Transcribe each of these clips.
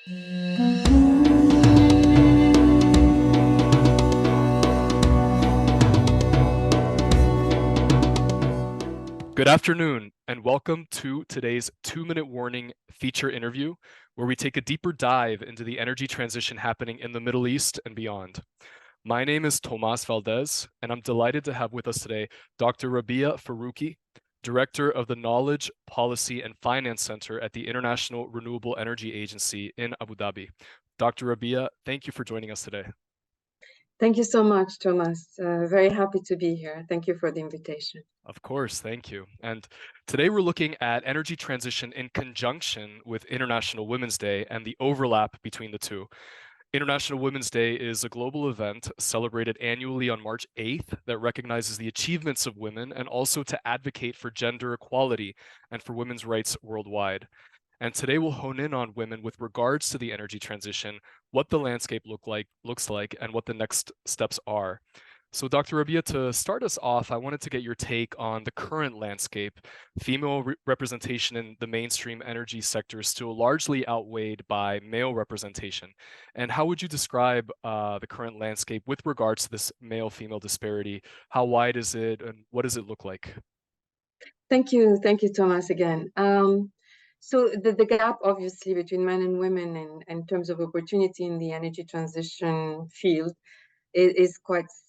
Good afternoon, and welcome to today's 2-minute warning feature interview, where we take a deeper dive into the energy transition happening in the Middle East and beyond. My name is Tomas Valdez, and I'm delighted to have with us today Dr. Rabia Ferroukhi, Director of the Knowledge, Policy, and Finance Center at the International Renewable Energy Agency in Abu Dhabi. Dr. Rabia, thank you for joining us today. Thank you so much, Thomas. Very happy to be here. Thank you for the invitation. Of course, thank you. And today we're looking at energy transition in conjunction with International Women's Day and the overlap between the two. International Women's Day is a global event celebrated annually on March 8th that recognizes the achievements of women and also to advocate for gender equality and for women's rights worldwide. And today we'll hone in on women with regards to the energy transition, what the landscape looks like, and what the next steps are. So Dr. Rabia, to start us off, I wanted to get your take on the current landscape. Female representation in the mainstream energy sector is still largely outweighed by male representation. And how would you describe the current landscape with regards to this male-female disparity? How wide is it, and what does it look like? Thank you, Thomas, again. So the gap, obviously, between men and women in terms of opportunity in the energy transition field is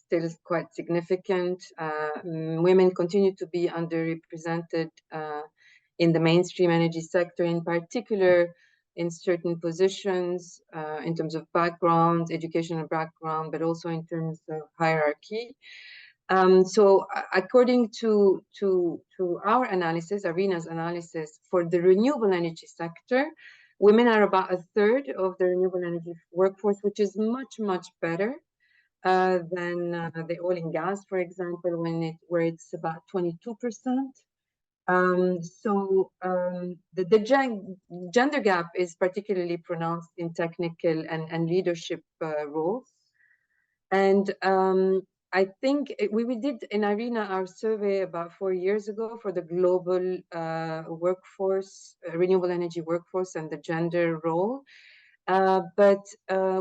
still quite significant. Women continue to be underrepresented in the mainstream energy sector, in particular in certain positions, in terms of background, educational background, but also in terms of hierarchy. So according to our analysis, ARENA's analysis, for the renewable energy sector, women are about a third of the renewable energy workforce, which is much, much better than the oil and gas, for example, where it's about 22%. The gender gap is particularly pronounced in technical and leadership roles. And I think we did in ARENA our survey about 4 years ago for the global workforce, renewable energy workforce, and the gender role. But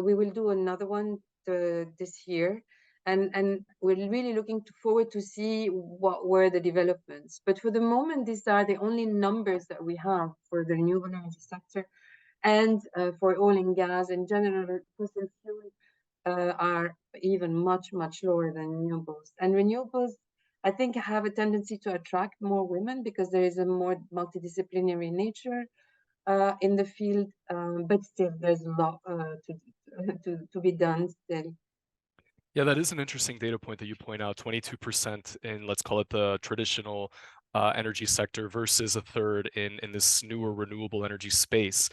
we will do another one this year. And we're really looking forward to see what were the developments. But for the moment, these are the only numbers that we have for the renewable energy sector, and for oil and gas in general. Fossil fuel are even much, much lower than renewables. And renewables, I think, have a tendency to attract more women because there is a more multidisciplinary nature in the field, but still there's a lot to be done still. Yeah, that is an interesting data point that you point out, 22% in, let's call it, the traditional energy sector versus a third in this newer renewable energy space.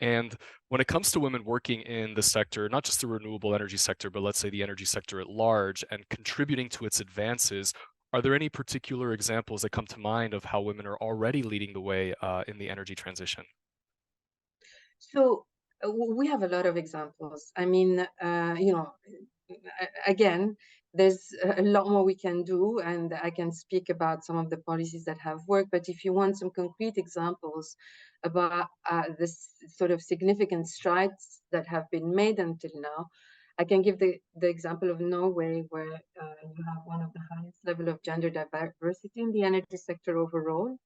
And when it comes to women working in the sector, not just the renewable energy sector, but let's say the energy sector at large, and contributing to its advances, are there any particular examples that come to mind of how women are already leading the way in the energy transition? So we have a lot of examples. I mean, again, there's a lot more we can do, and I can speak about some of the policies that have worked. But if you want some concrete examples about this sort of significant strides that have been made until now, I can give the example of Norway, where you have one of the highest level of gender diversity in the energy sector overall.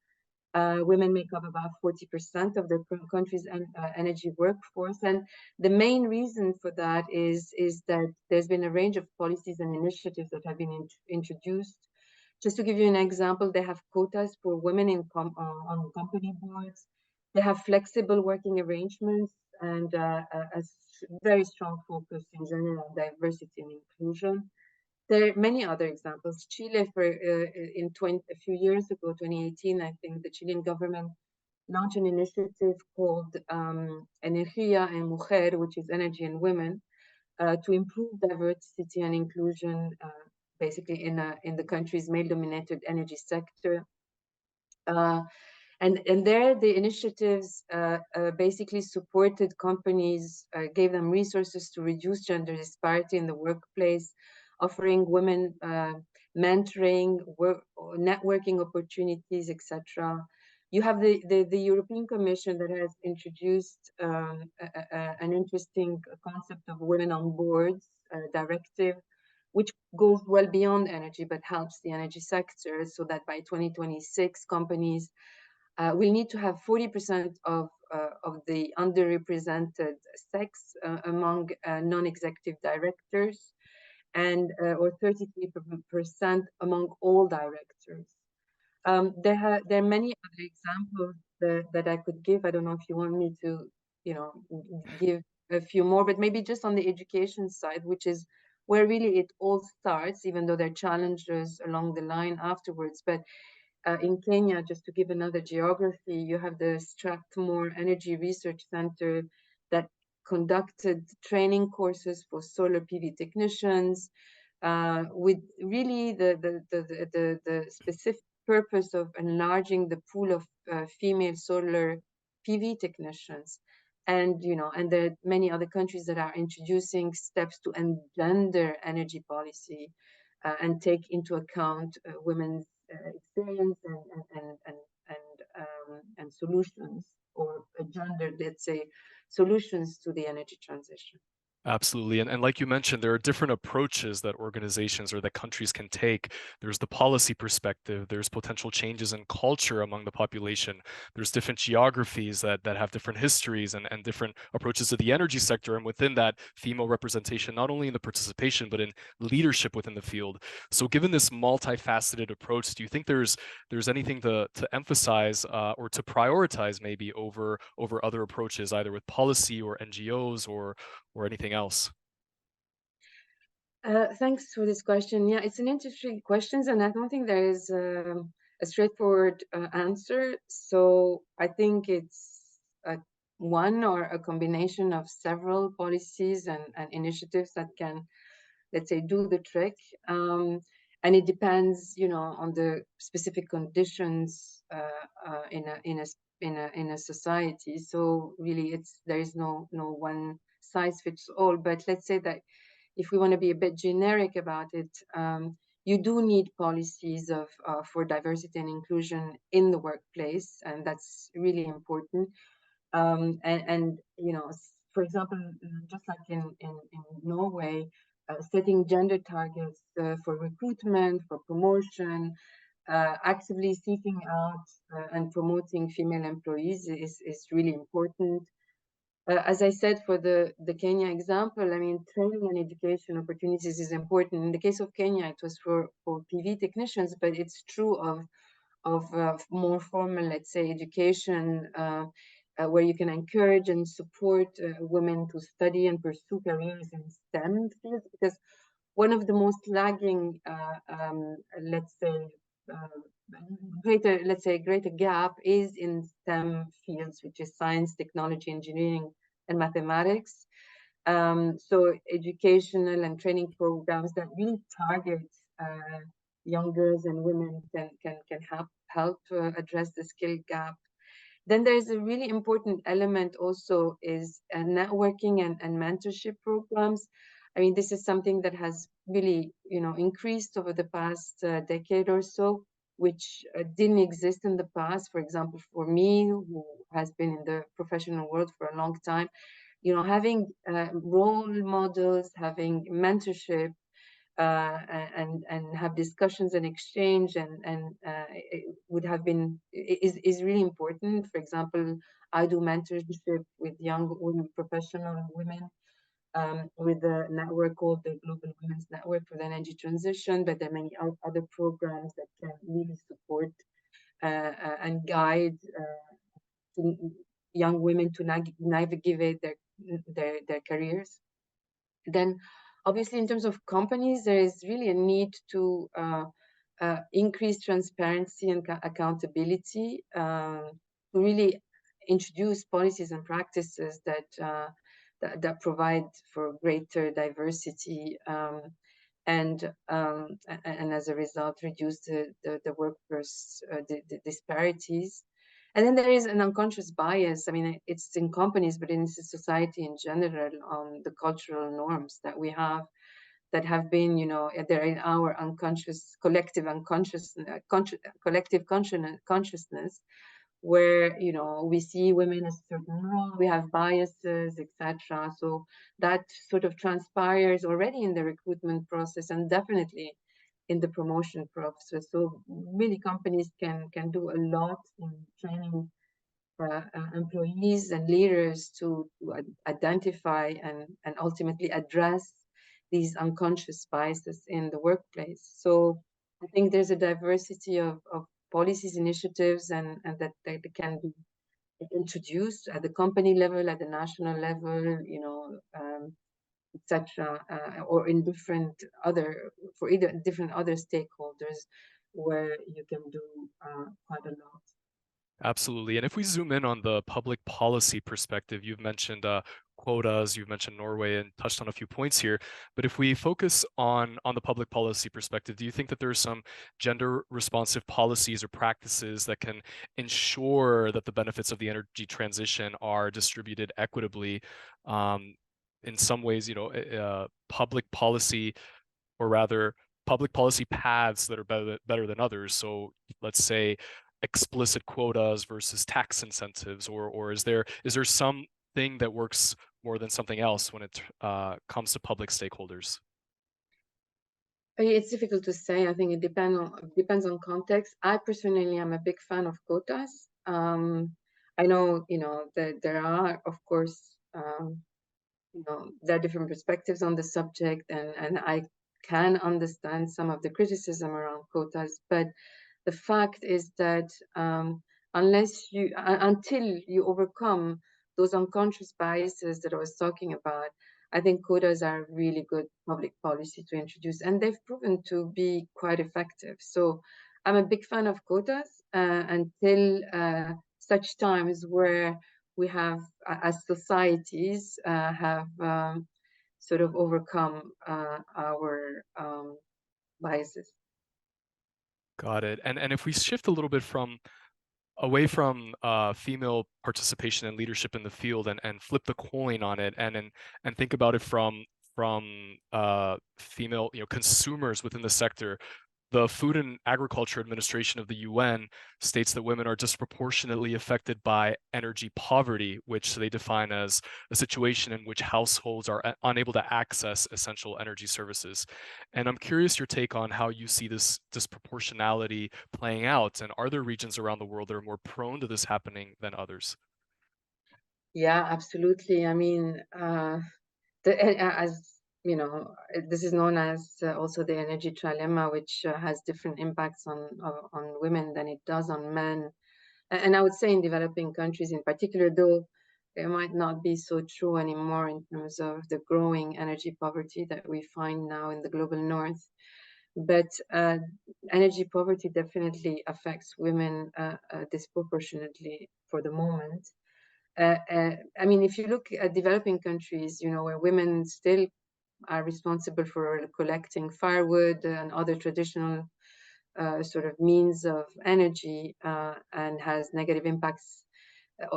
Women make up about 40% of the country's energy workforce. And the main reason for that is that there's been a range of policies and initiatives that have been introduced. Just to give you an example, they have quotas for women on company boards. They have flexible working arrangements and a very strong focus in general on diversity and inclusion. There are many other examples. Chile, a few years ago, 2018, I think the Chilean government launched an initiative called Energía en Mujer, which is energy and women, to improve diversity and inclusion, basically in the country's male-dominated energy sector. And there, the initiatives basically supported companies, gave them resources to reduce gender disparity in the workplace, offering women mentoring, networking opportunities, etc. You have the European Commission that has introduced a interesting concept of women on boards directive, which goes well beyond energy but helps the energy sector, so that by 2026 companies will need to have 40% of the underrepresented sex among non-executive directors, and or 33% among all directors. There are many other examples that I could give. I don't know if you want me to, give a few more, but maybe just on the education side, which is where really it all starts, even though there are challenges along the line afterwards. But in Kenya, just to give another geography, you have the Strathmore Energy Research Center that conducted training courses for solar PV technicians, with really the specific purpose of enlarging the pool of female solar PV technicians. And and there are many other countries that are introducing steps to engender energy policy and take into account women's experience and solutions, or gendered, let's say, solutions to the energy transition. Absolutely. And like you mentioned, there are different approaches that organizations or that countries can take. There's the policy perspective, there's potential changes in culture among the population, there's different geographies that have different histories and different approaches to the energy sector. And within that, female representation, not only in the participation, but in leadership within the field. So given this multifaceted approach, do you think there's anything to emphasize or to prioritize maybe over other approaches, either with policy or NGOs or anything else? Thanks for this question. Yeah, it's an interesting question, and I don't think there is a straightforward answer. So I think it's one or a combination of several policies and initiatives that can, let's say, do the trick. And it depends, on the specific conditions in a society. So really, there is no one size fits all. But let's say that if we want to be a bit generic about it, you do need policies for diversity and inclusion in the workplace, and that's really important. And for example, just like in Norway, setting gender targets for recruitment, for promotion, actively seeking out and promoting female employees is really important. As I said, for the Kenya example, I mean, training and education opportunities is important. In the case of Kenya, it was for PV technicians, but it's true of more formal, let's say, education, where you can encourage and support women to study and pursue careers in STEM fields, because one of the most lagging, let's say, greater gap is in STEM fields, which is science, technology, engineering, and mathematics. So educational and training programs that really target young girls and women can help address the skill gap. Then there's a really important element also is networking and mentorship programs. I mean, this is something that has really, increased over the past decade or so, which didn't exist in the past. For example, for me, who has been in the professional world for a long time, having role models, having mentorship, and have discussions and exchange, and it would have been is really important. For example, I do mentorship with young women, professional women, with a network called the Global Women's Network for the Energy Transition. But there are many other programs that can really support and guide young women to navigate their careers. Then, obviously, in terms of companies, there is really a need to increase transparency and accountability, to really introduce policies and practices that provide for greater diversity, and as a result reduce the workforce the disparities. And then there is an unconscious bias. I mean, it's in companies, but in society in general, on the cultural norms that we have, that have been, they're in our unconscious, collective unconscious, collective consciousness, where we see women as a certain role, we have biases, etc. So that sort of transpires already in the recruitment process and definitely in the promotion process. So really companies can do a lot in training employees and leaders to identify and ultimately address these unconscious biases in the workplace. So I think there's a diversity of policies, initiatives, and that can be introduced at the company level, at the national level, etc., or in different other for either different other stakeholders, where you can do quite a lot. Absolutely. And if we zoom in on the public policy perspective, you've mentioned quotas, you've mentioned Norway, and touched on a few points here. But if we focus on the public policy perspective, do you think that there are some gender responsive policies or practices that can ensure that the benefits of the energy transition are distributed equitably? In some ways, public policy, or rather public policy paths that are better than others. So let's say explicit quotas versus tax incentives, or is there something that works more than something else when it comes to public stakeholders? It's difficult to say. I think it depends on context. I personally am a big fan of quotas. I know, that there are, of course, there are different perspectives on the subject, and I can understand some of the criticism around quotas, but the fact is that until you overcome those unconscious biases that I was talking about, I think quotas are really good public policy to introduce, and they've proven to be quite effective. So I'm a big fan of quotas until such times where we have, as societies, have sort of overcome our biases. Got it. And if we shift a little bit from away from female participation and leadership in the field, and flip the coin on it, and think about it from female consumers within the sector. The Food and Agriculture Administration of the UN states that women are disproportionately affected by energy poverty, which they define as a situation in which households are unable to access essential energy services. And I'm curious your take on how you see this disproportionality playing out, and are there regions around the world that are more prone to this happening than others? Yeah, absolutely. I mean, as you know, this is known as also the energy trilemma, which has different impacts on women than it does on men. And I would say in developing countries in particular, though it might not be so true anymore in terms of the growing energy poverty that we find now in the global north. But energy poverty definitely affects women disproportionately for the moment. I mean, if you look at developing countries, where women still are responsible for collecting firewood and other traditional sort of means of energy, and has negative impacts,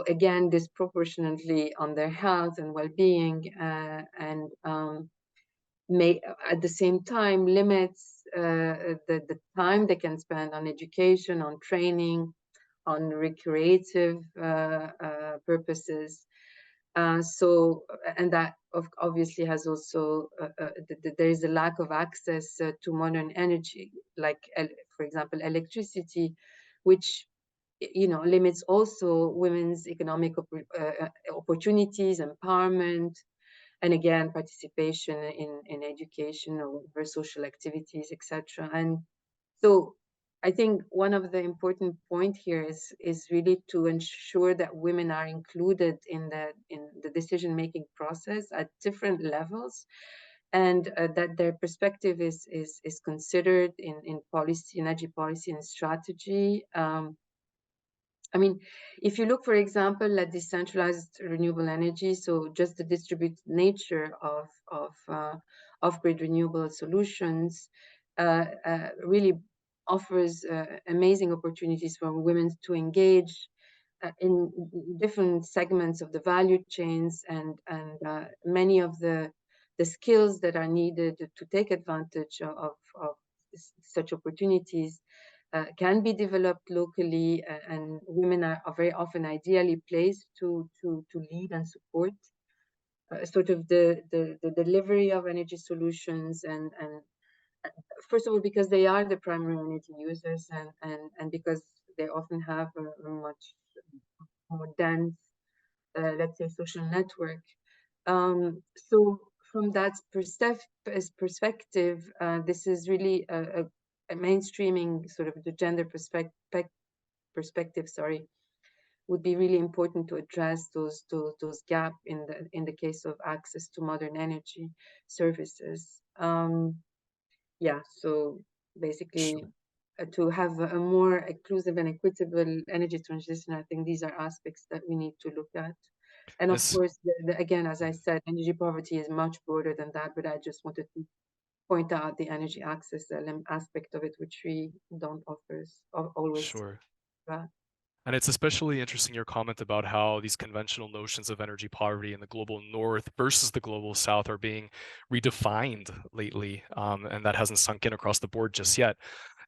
again, disproportionately on their health and well-being, and may at the same time limits the time they can spend on education, on training, on recreative purposes. And that obviously has also, there is a lack of access to modern energy, like, for example, electricity, which limits also women's economic opportunities, empowerment, and again, participation in education or other social activities, etc. And so I think one of the important point here is really to ensure that women are included in the decision-making process at different levels, and that their perspective is considered in policy, energy policy and strategy. I mean, if you look, for example, at decentralized renewable energy, so just the distributed nature of off-grid renewable solutions really offers amazing opportunities for women to engage in different segments of the value chains, and many of the skills that are needed to take advantage of such opportunities can be developed locally, and women are very often ideally placed to lead and support sort of the delivery of energy solutions, and first of all because they are the primary energy users, and because they often have a much more dense, let's say, social network. So from that perspective, this is really a mainstreaming sort of the gender perspective, sorry, would be really important to address those gap in the case of access to modern energy services. Yeah, so basically, Sure. to have a more inclusive and equitable energy transition, I think these are aspects that we need to look at. And of As course, again, as I said, energy poverty is much broader than that, but I just wanted to point out the energy access aspect of it, which we don't always. Sure. Uh, And it's especially interesting your comment about how these conventional notions of energy poverty in the global north versus the global south are being redefined lately, and that hasn't sunk in across the board just yet.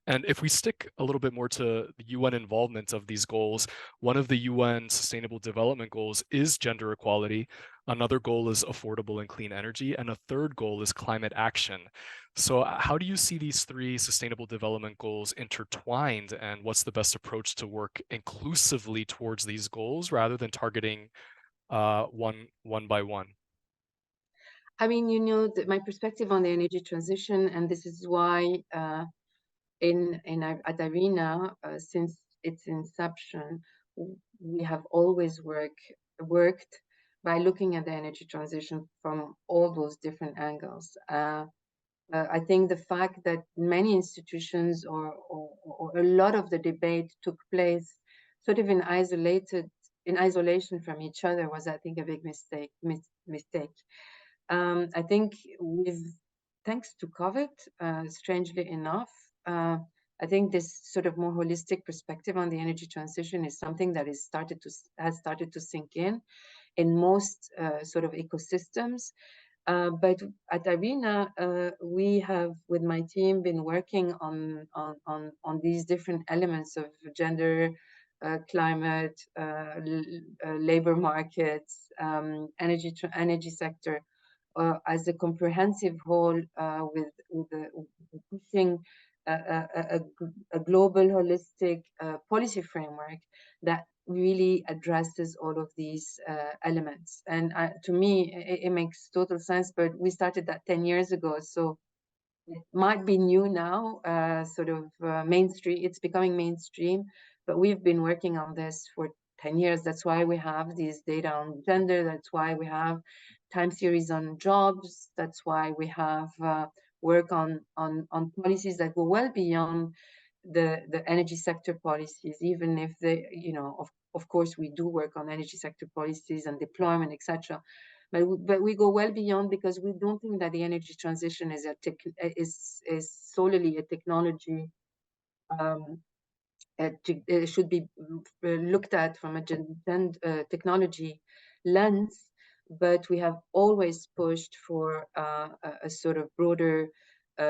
And if we stick a little bit more to the UN involvement of these goals, one of the UN Sustainable Development Goals is gender equality. Another goal is affordable and clean energy. And a third goal is climate action. So, how do you see these three Sustainable Development Goals intertwined? And what's the best approach to work inclusively towards these goals rather than targeting one by one? I mean, my perspective on the energy transition, and this is why at Arena, since its inception, we have always worked by looking at the energy transition from all those different angles. I think the fact that many institutions or a lot of the debate took place sort of in isolation from each other was, I think, a big mistake. I think thanks to COVID, strangely enough, I think this sort of more holistic perspective on the energy transition is something that has started to sink in most sort of ecosystems. But at Arena, we have, with my team, been working on these different elements of gender, climate, labor markets, energy sector, as a comprehensive whole, with pushing a global, holistic policy framework that really addresses all of these elements. And to me, it makes total sense. But we started that 10 years ago, so it might be new now, sort of mainstream. It's becoming mainstream, but we've been working on this for 10 years. That's why we have these data on gender. That's why we have time series on jobs. That's why we have work on policies that go well beyond the energy sector policies, even if they, of course, we do work on energy sector policies and deployment, etc. But we go well beyond, because we don't think that the energy transition is solely a technology. It should be looked at from a technology lens, but we have always pushed for a sort of broader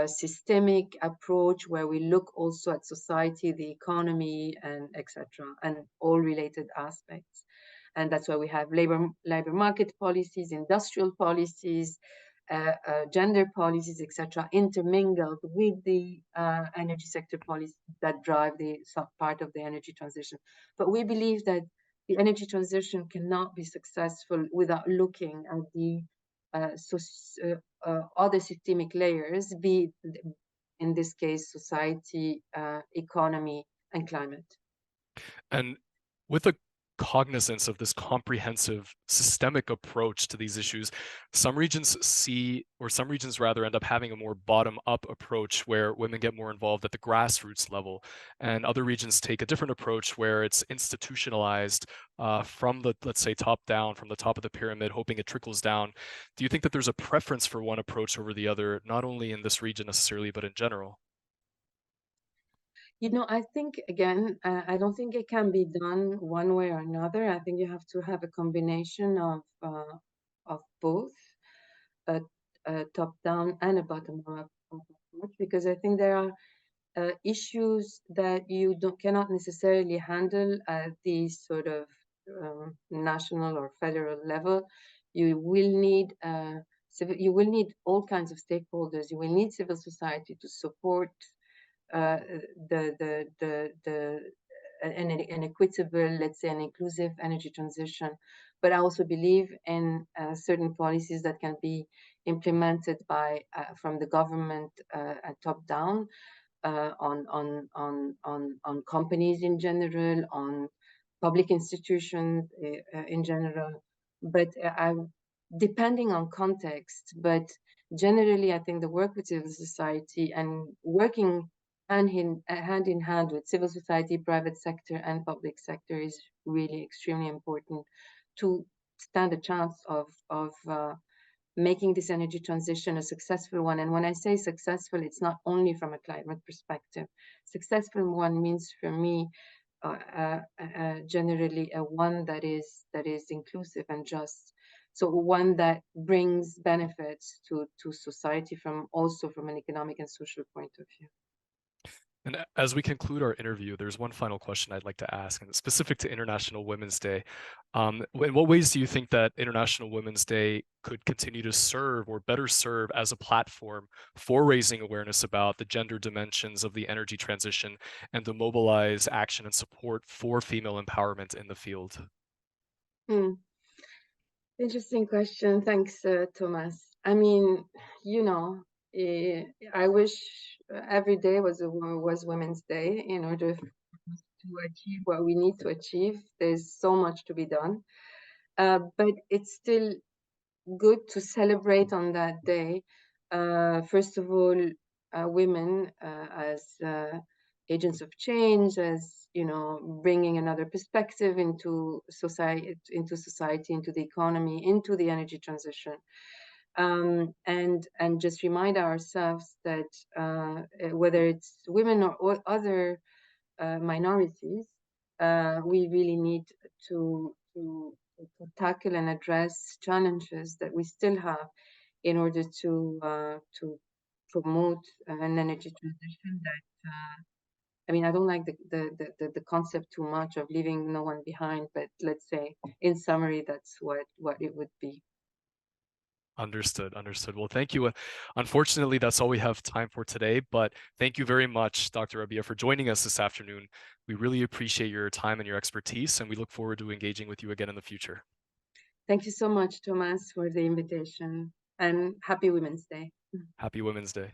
systemic approach where we look also at society, the economy, and etc., and all related aspects. And that's why we have labor market policies, industrial policies, gender policies, etc., intermingled with the energy sector policies that drive the part of the energy transition. But we believe that the energy transition cannot be successful without looking at the other systemic layers, be in this case society, economy, and climate. And with a cognizance of this comprehensive systemic approach to these issues, some regions some regions rather end up having a more bottom-up approach where women get more involved at the grassroots level, and other regions take a different approach where it's institutionalized from the, let's say, top down, from the top of the pyramid, hoping it trickles down. Do you think that there's a preference for one approach over the other, not only in this region necessarily, but in general? I think, again, I don't think it can be done one way or another. I think you have to have a combination of both, a top down and a bottom up approach, because I think there are issues that you cannot necessarily handle at the sort of national or federal level. You will need you will need all kinds of stakeholders. You will need civil society to support uh, the an equitable, let's say, an inclusive energy transition. But I also believe in certain policies that can be implemented by from the government top down, on companies in general, on public institutions in general. But depending on context, but generally, I think the work with civil society and working hand in hand with civil society, private sector, and public sector is really extremely important to stand a chance of making this energy transition a successful one. And when I say successful, it's not only from a climate perspective. Successful one means for me generally a one that is inclusive and just. So one that brings benefits to society from also from an economic and social point of view. And as we conclude our interview, there's one final question I'd like to ask, and it's specific to International Women's Day. In what ways do you think that International Women's Day could continue to serve or better serve as a platform for raising awareness about the gender dimensions of the energy transition and to mobilize action and support for female empowerment in the field? Hmm. Interesting question. Thanks, Thomas. I mean, you know, I wish every day was Women's Day in order to achieve what we need to achieve. There's so much to be done, but it's still good to celebrate on that day. First of all, women as agents of change, as you know, bringing another perspective into society, into the economy, into the energy transition, and just remind ourselves that whether it's women or other minorities, we really need to tackle and address challenges that we still have in order to promote an energy transition that I mean, I don't like the concept too much of leaving no one behind, but let's say in summary, that's what it would be. Understood, understood. Well, thank you. Unfortunately, that's all we have time for today, but thank you very much, Dr. Rabia, for joining us this afternoon. We really appreciate your time and your expertise, and we look forward to engaging with you again in the future. Thank you so much, Thomas, for the invitation, and happy Women's Day. Happy Women's Day.